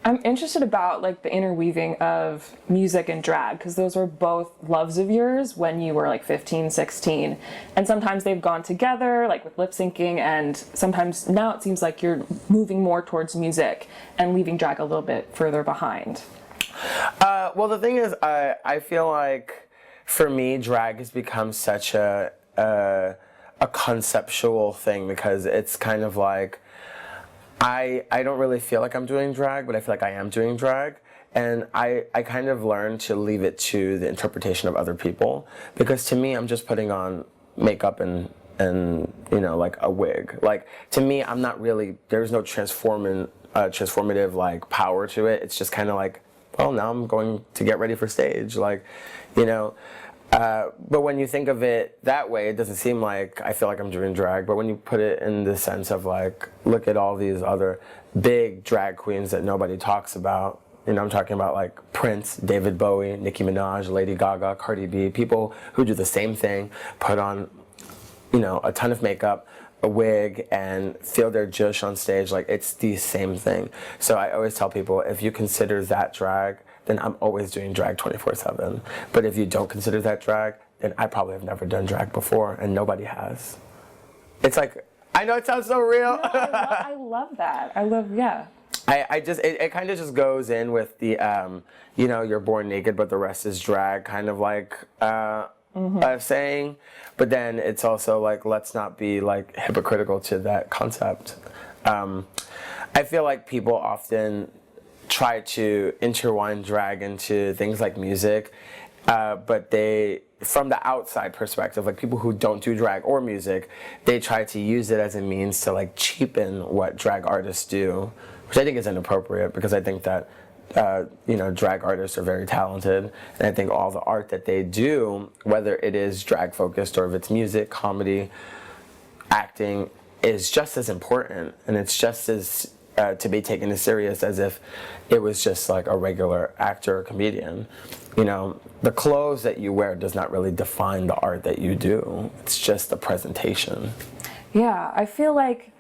I'm interested about like the interweaving of music and drag, because those were both loves of yours when you were like 15, 16. And sometimes they've gone together, like with lip syncing, and sometimes now it seems like you're moving more towards music and leaving drag a little bit further behind. Well, the thing is, I feel like for me, drag has become such a conceptual thing, because it's kind of like, I don't really feel like I'm doing drag, but I feel like I am doing drag. And I kind of learned to leave it to the interpretation of other people, because to me, I'm just putting on makeup and you know, like a wig. Like, to me, I'm not really, there's no transformative like power to it. It's just kind of like, well, now I'm going to get ready for stage, like, you know. But when you think of it that way, it doesn't seem like I feel like I'm doing drag. But when you put it in the sense of like, look at all these other big drag queens that nobody talks about. You know, I'm talking about like Prince, David Bowie, Nicki Minaj, Lady Gaga, Cardi B, people who do the same thing, put on, you know, a ton of makeup, a wig, and feel their jush on stage. Like, it's the same thing. So I always tell people, if you consider that drag, then I'm always doing drag 24/7. But if you don't consider that drag, then I probably have never done drag before, and nobody has. It's like, I know it sounds so real. No, I love that. I love, yeah. I just, it kind of just goes in with the, you know, you're born naked, but the rest is drag, kind of like saying. But then it's also like, let's not be like hypocritical to that concept. I feel like people often try to intertwine drag into things like music, but they, from the outside perspective, like people who don't do drag or music, they try to use it as a means to like cheapen what drag artists do, which I think is inappropriate, because I think that you know, drag artists are very talented, and I think all the art that they do, whether it is drag focused or if it's music, comedy, acting, is just as important, and it's just as to be taken as serious as if it was just like a regular actor or comedian. You know, the clothes that you wear does not really define the art that you do. It's just the presentation. Yeah, I feel like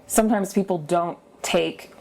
sometimes people don't take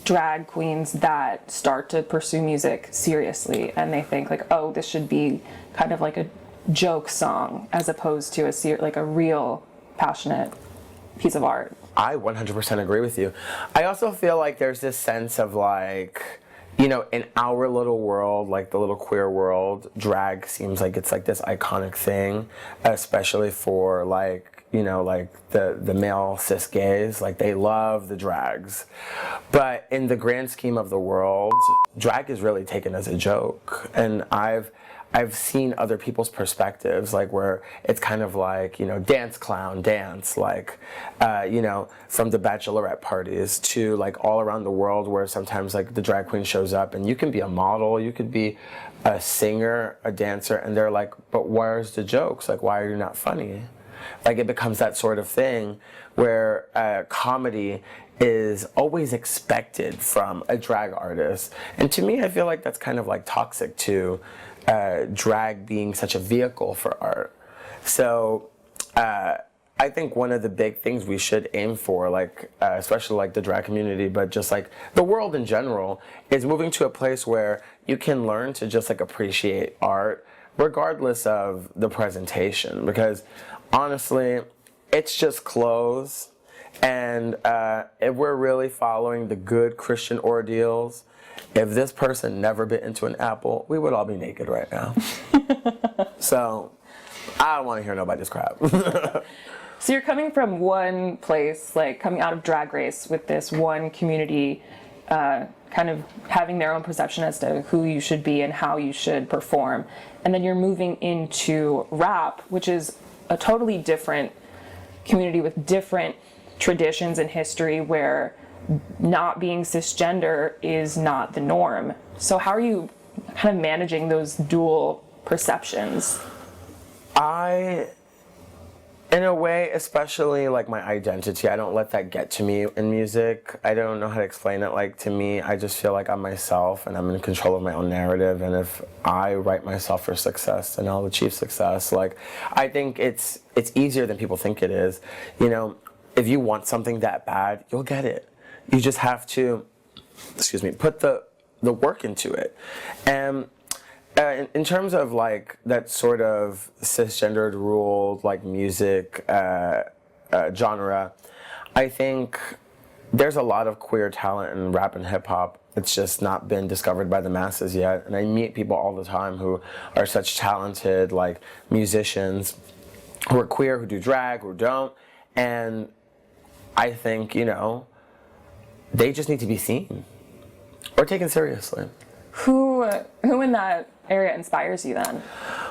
drag queens that start to pursue music seriously, and they think like, oh, this should be kind of like a joke song as opposed to like a real passionate piece of art. I 100% agree with you. I also feel like there's this sense of like, you know, in our little world, like the little queer world, drag seems like it's like this iconic thing, especially for like, you know, like the male cis gays, like they love the drags. But in the grand scheme of the world, drag is really taken as a joke. And I've seen other people's perspectives, like where it's kind of like, you know, dance clown, dance, like, you know, from the bachelorette parties to like all around the world, where sometimes like the drag queen shows up and you can be a model, you could be a singer, a dancer, and they're like, but where's the jokes? Like, why are you not funny? Like, it becomes that sort of thing where comedy is always expected from a drag artist. And to me, I feel like that's kind of like toxic to drag being such a vehicle for art. So I think one of the big things we should aim for, like especially like the drag community, but just like the world in general, is moving to a place where you can learn to just like appreciate art regardless of the presentation, because honestly, it's just clothes. And if we're really following the good Christian ordeals, if this person never bit into an apple, we would all be naked right now. So I don't want to hear nobody's crap. So you're coming from one place, like coming out of Drag Race with this one community, kind of having their own perception as to who you should be and how you should perform. And then you're moving into rap, which is a totally different community with different traditions and history, where not being cisgender is not the norm. So how are you kind of managing those dual perceptions? In a way, especially like my identity, I don't let that get to me in music. I don't know how to explain it. Like, to me, I just feel like I'm myself and I'm in control of my own narrative. And if I write myself for success, then I'll achieve success. Like, I think it's easier than people think it is. You know, if you want something that bad, you'll get it. You just have to put the work into it. And in terms of like that sort of cisgendered ruled like music genre, I think there's a lot of queer talent in rap and hip hop. It's just not been discovered by the masses yet. And I meet people all the time who are such talented like musicians who are queer, who do drag, who don't. And I think, you know, they just need to be seen or taken seriously. Who in that area inspires you then?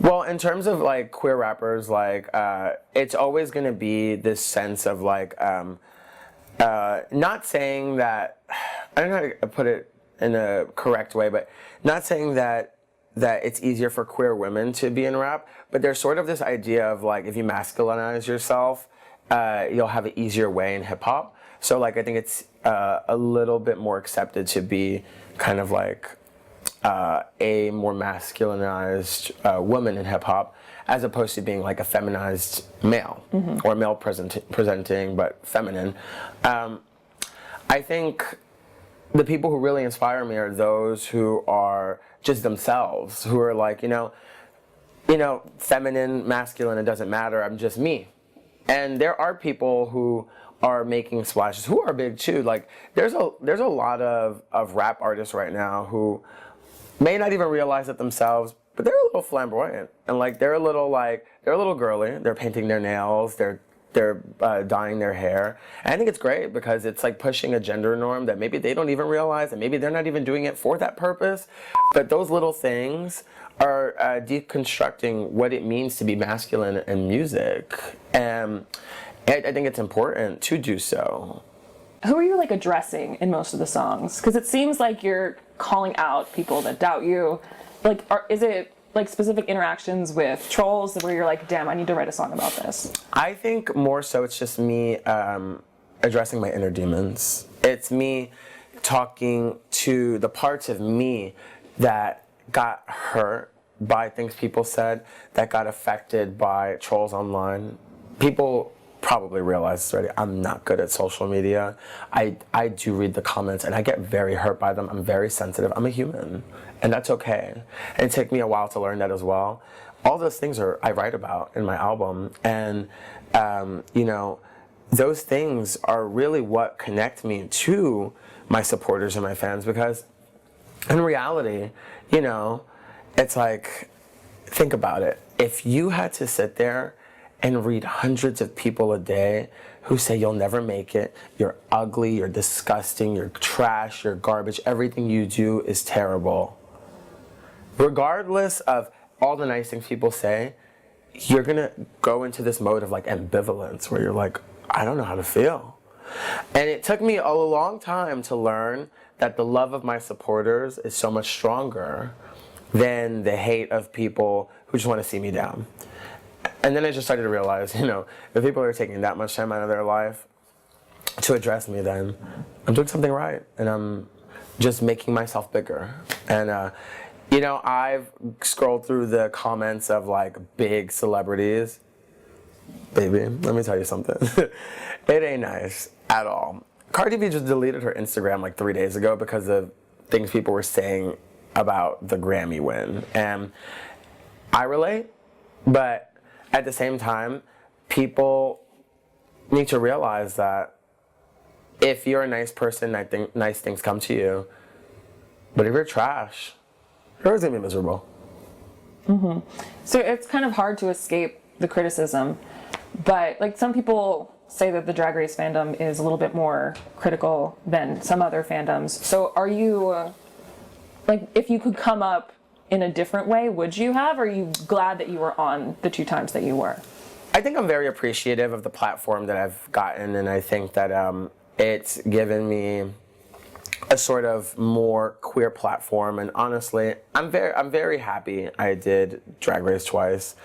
Well, in terms of like queer rappers, like it's always going to be this sense of like not saying that, I don't know how to put it in a correct way, but not saying that it's easier for queer women to be in rap, but there's sort of this idea of like if you masculinize yourself, you'll have an easier way in hip hop. So like I think it's a little bit more accepted to be kind of like a more masculinized woman in hip hop, as opposed to being like a feminized male or male presenting but feminine. I think the people who really inspire me are those who are just themselves, who are like, you know, feminine, masculine, it doesn't matter, I'm just me. And there are people who are making splashes, who are big too. Like there's a lot of rap artists right now who may not even realize it themselves, but they're a little flamboyant and like they're a little girly. They're painting their nails, they're dyeing their hair. And I think it's great because it's like pushing a gender norm that maybe they don't even realize, and maybe they're not even doing it for that purpose. But those little things are deconstructing what it means to be masculine in music. And I think it's important to do so. Who are you like addressing in most of the songs? Because it seems like you're calling out people that doubt you. Like, is it like specific interactions with trolls where you're like, damn, I need to write a song about this? I think more so it's just me addressing my inner demons. It's me talking to the parts of me that got hurt by things people said, that got affected by trolls online. People probably realize this already. I'm not good at social media. I do read the comments and I get very hurt by them. I'm very sensitive. I'm a human, and that's okay. And it took me a while to learn that as well. All those things I write about in my album, and you know, those things are really what connect me to my supporters and my fans, because in reality, you know, it's like, think about it. If you had to sit there and read hundreds of people a day who say you'll never make it, you're ugly, you're disgusting, you're trash, you're garbage, everything you do is terrible. Regardless of all the nice things people say, you're gonna go into this mode of like ambivalence where you're like, I don't know how to feel. And it took me a long time to learn that the love of my supporters is so much stronger than the hate of people who just want to see me down. And then I just started to realize, you know, if people are taking that much time out of their life to address me, then I'm doing something right. And I'm just making myself bigger. And, you know, I've scrolled through the comments of like big celebrities. Baby, let me tell you something. It ain't nice at all. Cardi B just deleted her Instagram like 3 days ago because of things people were saying about the Grammy win. And I relate, but at the same time, people need to realize that if you're a nice person, I think nice things come to you. But if you're trash, you're always gonna be miserable. Mm-hmm. So it's kind of hard to escape the criticism, but like some people say that the Drag Race fandom is a little bit more critical than some other fandoms. So are you, like, if you could come up in a different way, would you have? Or are you glad that you were on the 2 times that you were? I think I'm very appreciative of the platform that I've gotten, and I think that it's given me a sort of more queer platform. And honestly, I'm very happy I did Drag Race twice.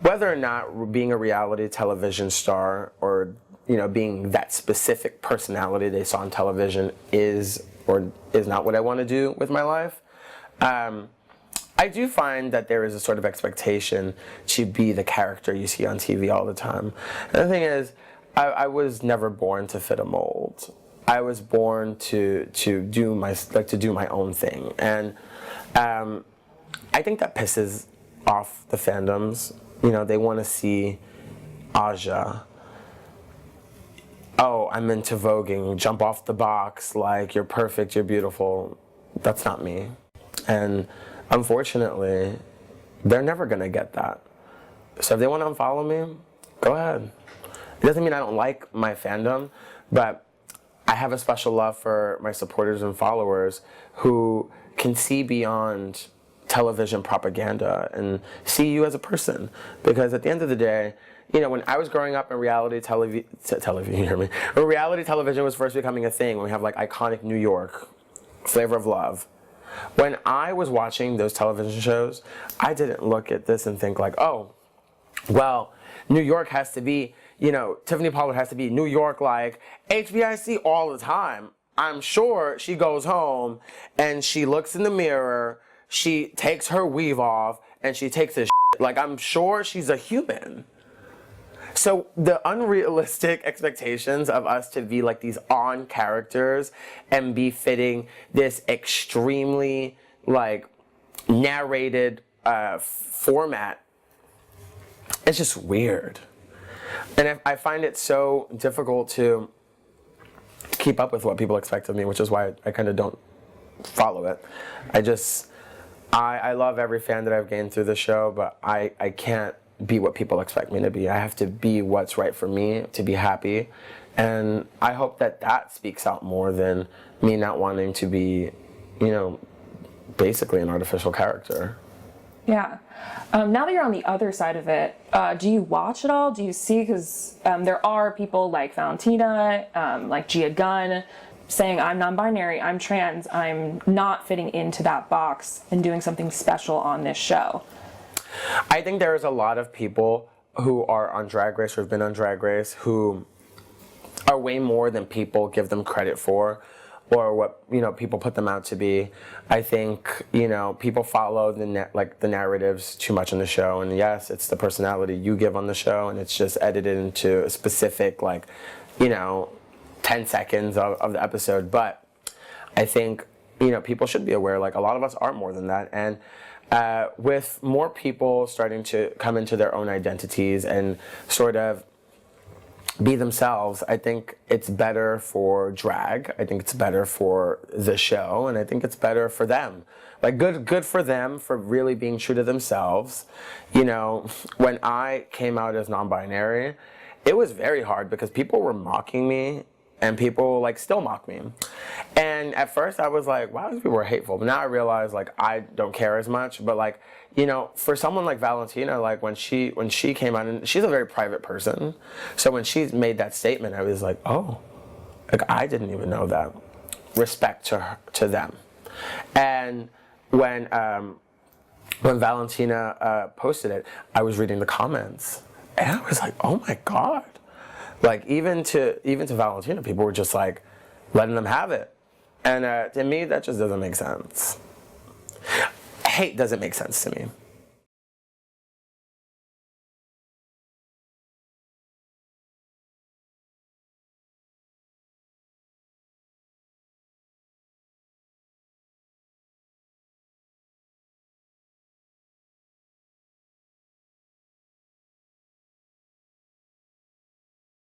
Whether or not being a reality television star or, you know, being that specific personality they saw on television is or is not what I want to do with my life. I do find that there is a sort of expectation to be the character you see on TV all the time. And the thing is, I was never born to fit a mold. I was born to do my own thing, and I think that pisses off the fandoms. You know, they want to see Aja. Oh, I'm into voguing. Jump off the box. Like, you're perfect. You're beautiful. That's not me. And unfortunately, they're never going to get that. So if they want to unfollow me, go ahead. It doesn't mean I don't like my fandom, but I have a special love for my supporters and followers who can see beyond television propaganda and see you as a person. Because at the end of the day, you know, when I was growing up in reality television, you hear me? When reality television was first becoming a thing, when we have like iconic New York, Flavor of Love. When I was watching those television shows, I didn't look at this and think like, oh, well, New York has to be, you know, Tiffany Pollard has to be New York like HBIC all the time. I'm sure she goes home and she looks in the mirror, she takes her weave off, and she takes a shit. Like, I'm sure she's a human. So the unrealistic expectations of us to be like these on characters and be fitting this extremely like narrated format, it's just weird. And I find it so difficult to keep up with what people expect of me, which is why I kind of don't follow it. I love every fan that I've gained through the show, but I can't be what people expect me to be. I have to be what's right for me, to be happy. And I hope that that speaks out more than me not wanting to be, you know, basically an artificial character. Yeah. Now that you're on the other side of it, do you watch it all? Do you see? Because there are people like Valentina, like Gia Gunn, saying, I'm non-binary, I'm trans, I'm not fitting into that box and doing something special on this show. I think there's a lot of people who are on Drag Race or have been on Drag Race who are way more than people give them credit for, or what, you know, people put them out to be. I think, you know, people follow the narratives too much on the show, and yes, it's the personality you give on the show, and it's just edited into a specific, like, you know, 10 seconds of the episode. But I think, you know, people should be aware, like, a lot of us are more than that, and with more people starting to come into their own identities and sort of be themselves, I think it's better for drag. I think it's better for the show, and I think it's better for them. Like, good for them for really being true to themselves. You know, when I came out as non-binary, it was very hard because people were mocking me, and people like still mock me. And at first I was like, wow, these people are hateful. But now I realize like I don't care as much. But like, you know, for someone like Valentina, like when she came out, and she's a very private person. So when she made that statement, I was like, oh, like I didn't even know that. Respect to them. And when Valentina posted it, I was reading the comments, and I was like, oh my God. Like, even to Valentina, people were just like letting them have it. And to me, that just doesn't make sense. Hate doesn't make sense to me.